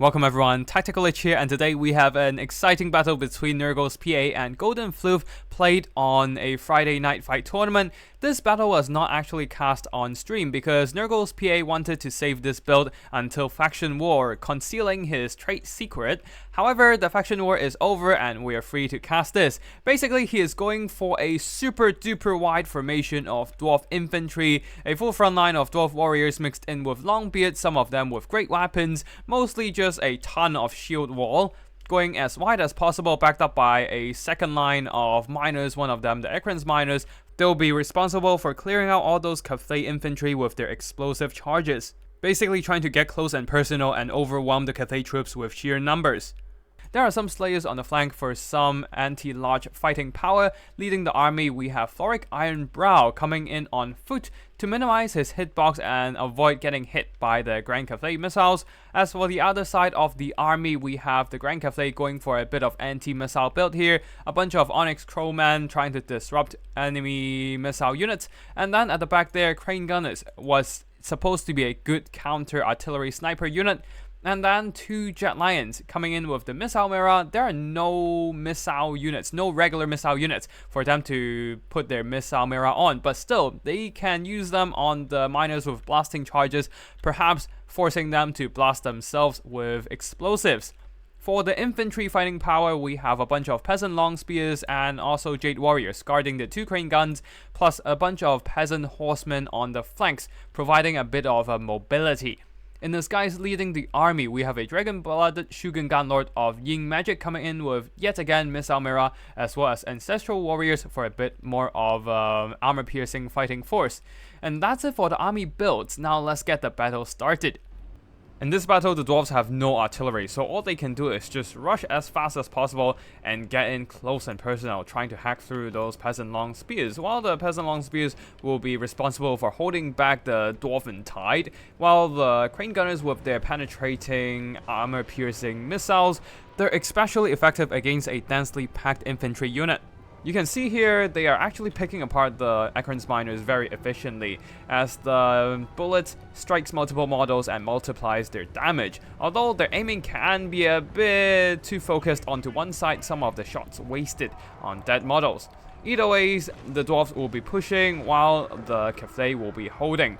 Welcome everyone, Tactical Lich here, and today we have an exciting battle between Nurgle's PA and Golden Floof played on a Friday night fight tournament. This battle was not actually cast on stream because Nurgle's PA wanted to save this build until Faction War, concealing his trade secret. However, the Faction War is over and we are free to cast this. Basically, he is going for a super duper wide formation of Dwarf Infantry, a full front line of Dwarf Warriors mixed in with Longbeards, some of them with great weapons, mostly just a ton of Shieldwall, going as wide as possible, backed up by a second line of miners, one of them the Ekran's miners. They'll be responsible for clearing out all those Cathay infantry with their explosive charges, basically trying to get close and personal and overwhelm the Cathay troops with sheer numbers. There are some slayers on the flank for some anti-large fighting power. Leading the army, we have Floric Ironbrow coming in on foot to minimize his hitbox and avoid getting hit by the Grand Cathay missiles. As for the other side of the army, we have the Grand Cathay going for a bit of anti-missile build here, a bunch of Onyx Crowmen trying to disrupt enemy missile units, and then at the back there, Crane Gunners was supposed to be a good counter artillery sniper unit. And then two Jet Lions coming in with the Missile Mirror. There are no missile units, no regular missile units for them to put their Missile Mirror on. But still, they can use them on the miners with blasting charges, perhaps forcing them to blast themselves with explosives. For the infantry fighting power, we have a bunch of Peasant Long Spears and also Jade Warriors guarding the two crane guns, plus a bunch of Peasant Horsemen on the flanks, providing a bit of a mobility. In the skies leading the army, we have a dragon-blooded Shugen Gunlord of Yin Magic coming in with yet again Missile Mirror, as well as Ancestral Warriors for a bit more of armor-piercing fighting force. And that's it for the army builds. Now let's get the battle started. In this battle, the dwarves have no artillery, so all they can do is just rush as fast as possible and get in close and personal, trying to hack through those Peasant Long Spears, while the Peasant Long Spears will be responsible for holding back the Dwarven Tide, while the Crane Gunners with their penetrating, armor-piercing missiles, they're especially effective against a densely packed infantry unit. You can see here they are actually picking apart the Ekran's miners very efficiently, as the bullet strikes multiple models and multiplies their damage. Although their aiming can be a bit too focused onto one side, some of the shots wasted on dead models. Either ways, the dwarves will be pushing while the Cathay will be holding.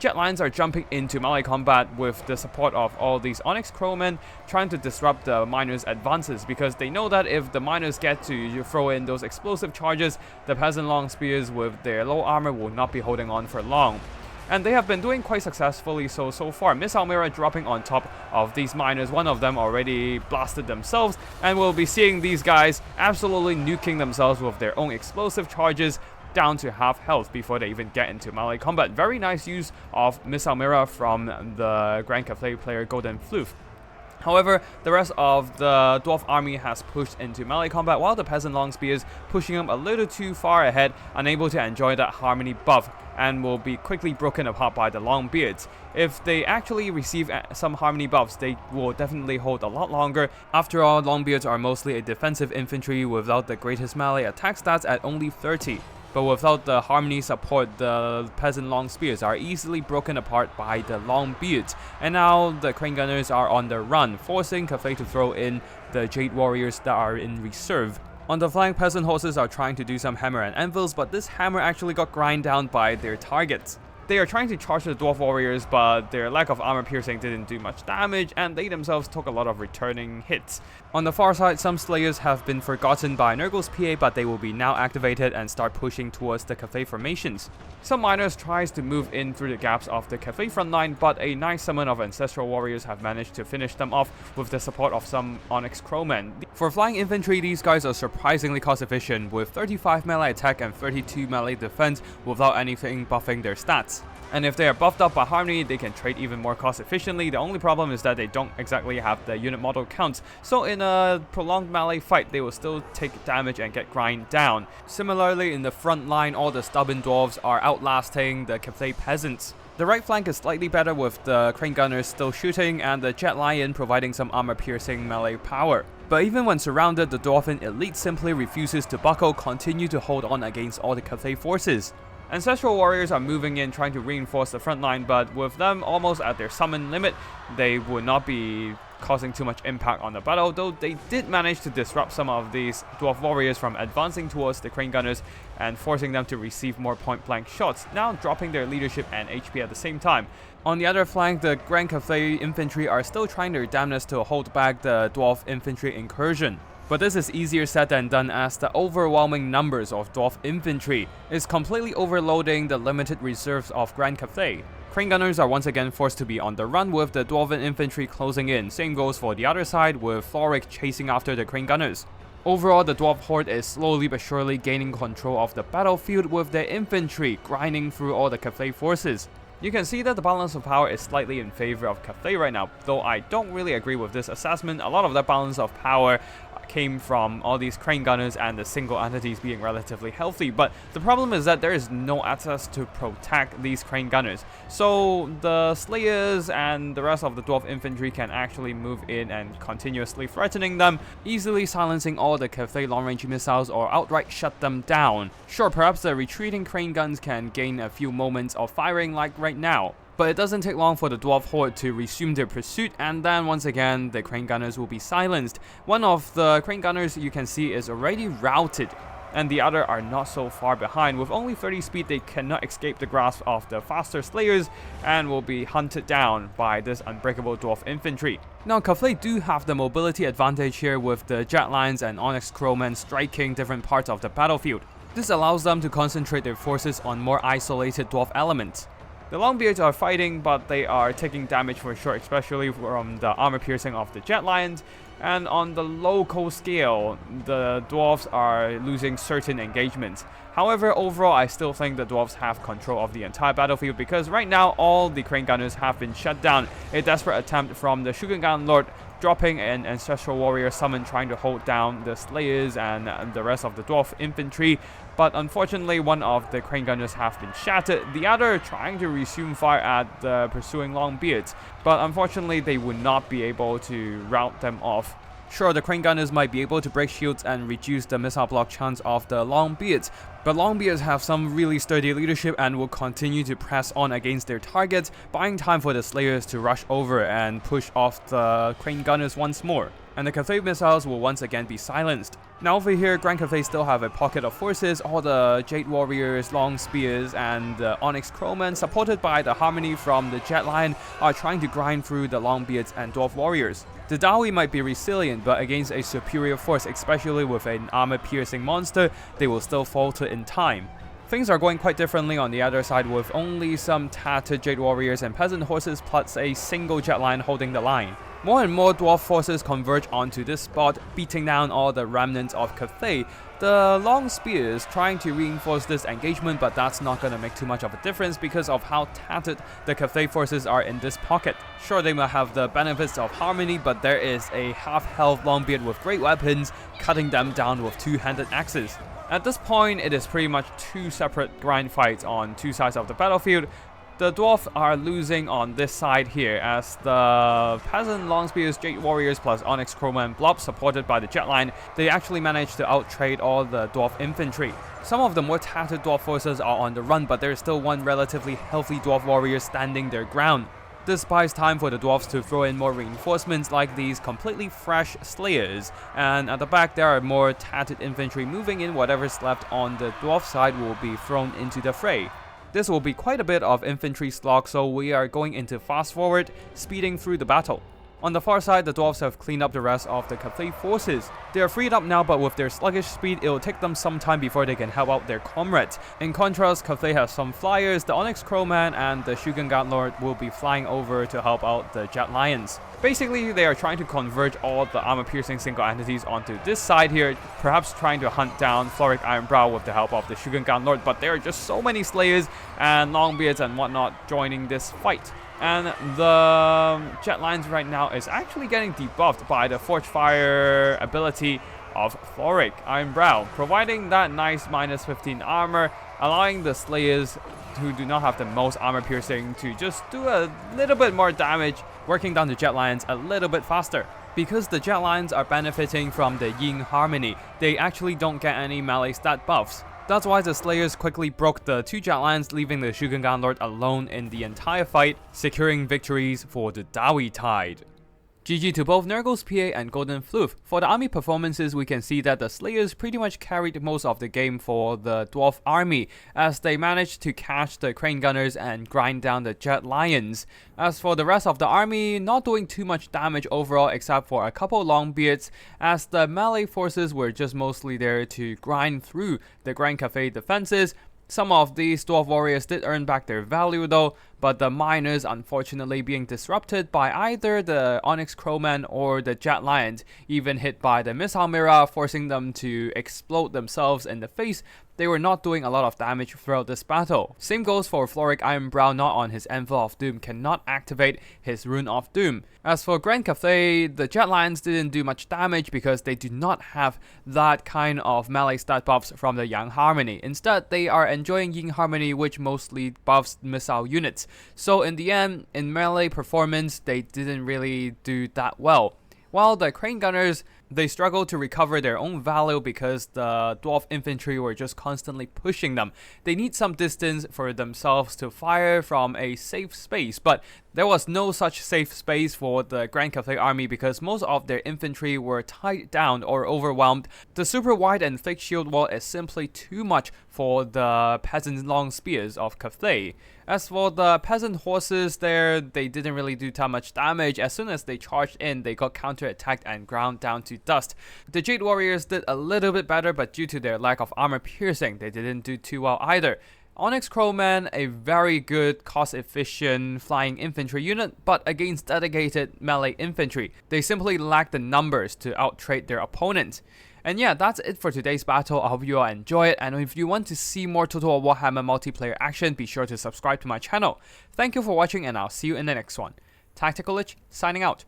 Jet Lions are jumping into melee combat with the support of all these Onyx Crowmen, trying to disrupt the miners' advances, because they know that if the miners get to throw in those explosive charges, the Peasant Long Spears with their low armor will not be holding on for long. And they have been doing quite successfully so far. Missile Mirror dropping on top of these miners, one of them already blasted themselves, and we'll be seeing these guys absolutely nuking themselves with their own explosive charges, down to half health before they even get into melee combat. Very nice use of Missile Mirror from the Grand Cathay player Golden Floof. However, the rest of the Dwarf army has pushed into melee combat, while the Peasant Long Spears pushing them a little too far ahead, unable to enjoy that harmony buff, and will be quickly broken apart by the Longbeards. If they actually receive some harmony buffs, they will definitely hold a lot longer. After all, Longbeards are mostly a defensive infantry without the greatest melee attack stats at only 30. But without the harmony support, the Peasant Long Spears are easily broken apart by the Longbeards. And now the Crane Gunners are on the run, forcing Cathay to throw in the Jade Warriors that are in reserve. On the flank, Peasant Horses are trying to do some hammer and anvils, but this hammer actually got grind down by their targets. They are trying to charge the Dwarf Warriors, but their lack of armor piercing didn't do much damage, and they themselves took a lot of returning hits. On the far side, some Slayers have been forgotten by Nurgle's PA, but they will be now activated and start pushing towards the Cathay formations. Some miners tries to move in through the gaps of the Cathay front line, but a nice summon of Ancestral Warriors have managed to finish them off with the support of some Onyx Crowmen. For flying infantry, these guys are surprisingly cost efficient, with 35 melee attack and 32 melee defense without anything buffing their stats. And if they are buffed up by Harmony, they can trade even more cost efficiently. The only problem is that they don't exactly have the unit model counts, so in a prolonged melee fight, they will still take damage and get grind down. Similarly, in the front line, all the stubborn dwarves are outlasting the Cathay peasants. The right flank is slightly better with the Crane Gunners still shooting and the Jet Lion providing some armor-piercing melee power. But even when surrounded, the Dwarven elite simply refuses to buckle, continue to hold on against all the Cathay forces. Ancestral warriors are moving in trying to reinforce the front line, but with them almost at their summon limit, they would not be causing too much impact on the battle, though they did manage to disrupt some of these dwarf warriors from advancing towards the crane gunners and forcing them to receive more point-blank shots, now dropping their leadership and HP at the same time. On the other flank, the Grand Cathay infantry are still trying their damnedest to hold back the dwarf infantry incursion. But this is easier said than done, as the overwhelming numbers of dwarf infantry is completely overloading the limited reserves of Grand Cathay. Crane gunners are once again forced to be on the run with the dwarven infantry closing in. Same goes for the other side, with Floric chasing after the crane gunners. Overall, the dwarf horde is slowly but surely gaining control of the battlefield, with their infantry grinding through all the Cathay forces. You can see that the balance of power is slightly in favor of Cathay right now, though I don't really agree with this assessment. A lot of that balance of power came from all these crane gunners and the single entities being relatively healthy, but the problem is that there is no access to protect these crane gunners, so the slayers and the rest of the dwarf infantry can actually move in and continuously threatening them, easily silencing all the Cathay long-range missiles or outright shut them down. Sure, perhaps the retreating crane guns can gain a few moments of firing like right now, but it doesn't take long for the dwarf horde to resume their pursuit, and then once again the crane gunners will be silenced. One of the crane gunners you can see is already routed, and the other are not so far behind. With only 30 speed, they cannot escape the grasp of the faster slayers and will be hunted down by this unbreakable dwarf infantry. Now, Cathay do have the mobility advantage here, with the jet lines and Onyx Crowmen striking different parts of the battlefield. This allows them to concentrate their forces on more isolated dwarf elements. The Longbeards are fighting, but they are taking damage for sure, especially from the armor piercing of the Jet Lions. And on the local scale, the dwarves are losing certain engagements. However, overall, I still think the dwarves have control of the entire battlefield, because right now all the crane gunners have been shut down. A desperate attempt from the Shogun Lord, dropping an ancestral warrior summon trying to hold down the slayers and the rest of the dwarf infantry, but unfortunately one of the crane gunners have been shattered, the other trying to resume fire at the pursuing Longbeards, but unfortunately they would not be able to rout them off. Sure, the crane gunners might be able to break shields and reduce the missile block chance of the Longbeards, but Longbeards have some really sturdy leadership and will continue to press on against their targets, buying time for the slayers to rush over and push off the crane gunners once more, and the Cathay missiles will once again be silenced. Now over here, Grand Cathay still have a pocket of forces. All the Jade Warriors, Long Spears, and the Onyx Crowmen, supported by the Harmony from the Jet Line, are trying to grind through the Longbeards and Dwarf Warriors. The dawi might be resilient, but against a superior force, especially with an armor-piercing monster, they will still falter in time. Things are going quite differently on the other side, with only some tattered Jade Warriors and Peasant Horses plus a single Jet Line holding the line. More and more dwarf forces converge onto this spot, beating down all the remnants of Cathay. The Long Spears trying to reinforce this engagement, but that's not going to make too much of a difference because of how tattered the Cathay forces are in this pocket. Sure, they might have the benefits of Harmony, but there is a half-health Longbeard with great weapons, cutting them down with two-handed axes. At this point, it is pretty much two separate grind fights on two sides of the battlefield. The dwarf are losing on this side here, as the Peasant Longspears, Jade Warriors plus Onyx Crowman Blob, supported by the Jet Line, they actually managed to outtrade all the dwarf infantry. Some of the more tattered dwarf forces are on the run, but there is still one relatively healthy dwarf warrior standing their ground. This buys time for the dwarves to throw in more reinforcements like these completely fresh slayers, and at the back there are more tattered infantry moving in. Whatever's left on the dwarf side will be thrown into the fray. This will be quite a bit of infantry slog, so we are going into fast forward, speeding through the battle. On the far side, the dwarves have cleaned up the rest of the Cathay forces. They are freed up now, but with their sluggish speed, it will take them some time before they can help out their comrades. In contrast, Cathay has some flyers. The Onyx Crowman and the Shogun Lord will be flying over to help out the Jet Lions. Basically, they are trying to converge all the armor-piercing single entities onto this side here, perhaps trying to hunt down Floric Ironbrow with the help of the Shogun Lord, but there are just so many slayers and Longbeards and whatnot joining this fight. And the Jet Lines right now is actually getting debuffed by the Forge Fire ability of Floric Ironbrow, providing that nice minus 15 armor, allowing the Slayers who do not have the most armor piercing to just do a little bit more damage, working down the Jet Lions a little bit faster. Because the Jet Lions are benefiting from the Yin Harmony, they actually don't get any melee stat buffs. That's why the Slayers quickly broke the 2 jet lines, leaving the Shugengan Lord alone in the entire fight, securing victories for the Dawi tide. GG to both Nurgle's PA and Golden Floof. For the army performances, we can see that the Slayers pretty much carried most of the game for the Dwarf army, as they managed to catch the Crane Gunners and grind down the Jet Lions. As for the rest of the army, not doing too much damage overall except for a couple Longbeards, as the melee forces were just mostly there to grind through the Grand Cathay defenses. Some of these Dwarf warriors did earn back their value though, but the miners unfortunately being disrupted by either the Onyx Crowman or the Jet Lions, even hit by the Missile Mirror, forcing them to explode themselves in the face. They were not doing a lot of damage throughout this battle. Same goes for Floric Ironbrow, not on his Anvil of Doom, cannot activate his Rune of Doom. As for Grand Cathay, the Jet Lions didn't do much damage because they do not have that kind of melee stat buffs from the Yang Harmony. Instead, they are enjoying Yin Harmony, which mostly buffs missile units. So in the end, in melee performance, they didn't really do that well. While the Crane Gunners, they struggled to recover their own value because the Dwarf infantry were just constantly pushing them. They need some distance for themselves to fire from a safe space, but there was no such safe space for the Grand Cathay army because most of their infantry were tied down or overwhelmed. The super wide and thick shield wall is simply too much for the peasant long spears of Cathay. As for the peasant horses there, they didn't really do that much damage. As soon as they charged in, they got counterattacked and ground down to dust. The Jade Warriors did a little bit better, but due to their lack of armor piercing, they didn't do too well either. Onyx Crowman, a very good cost-efficient flying infantry unit, but against dedicated melee infantry, they simply lack the numbers to outtrade their opponent. And yeah, that's it for today's battle. I hope you all enjoy it, and if you want to see more Total War Warhammer multiplayer action, be sure to subscribe to my channel. Thank you for watching, and I'll see you in the next one. Tactical Lich, signing out.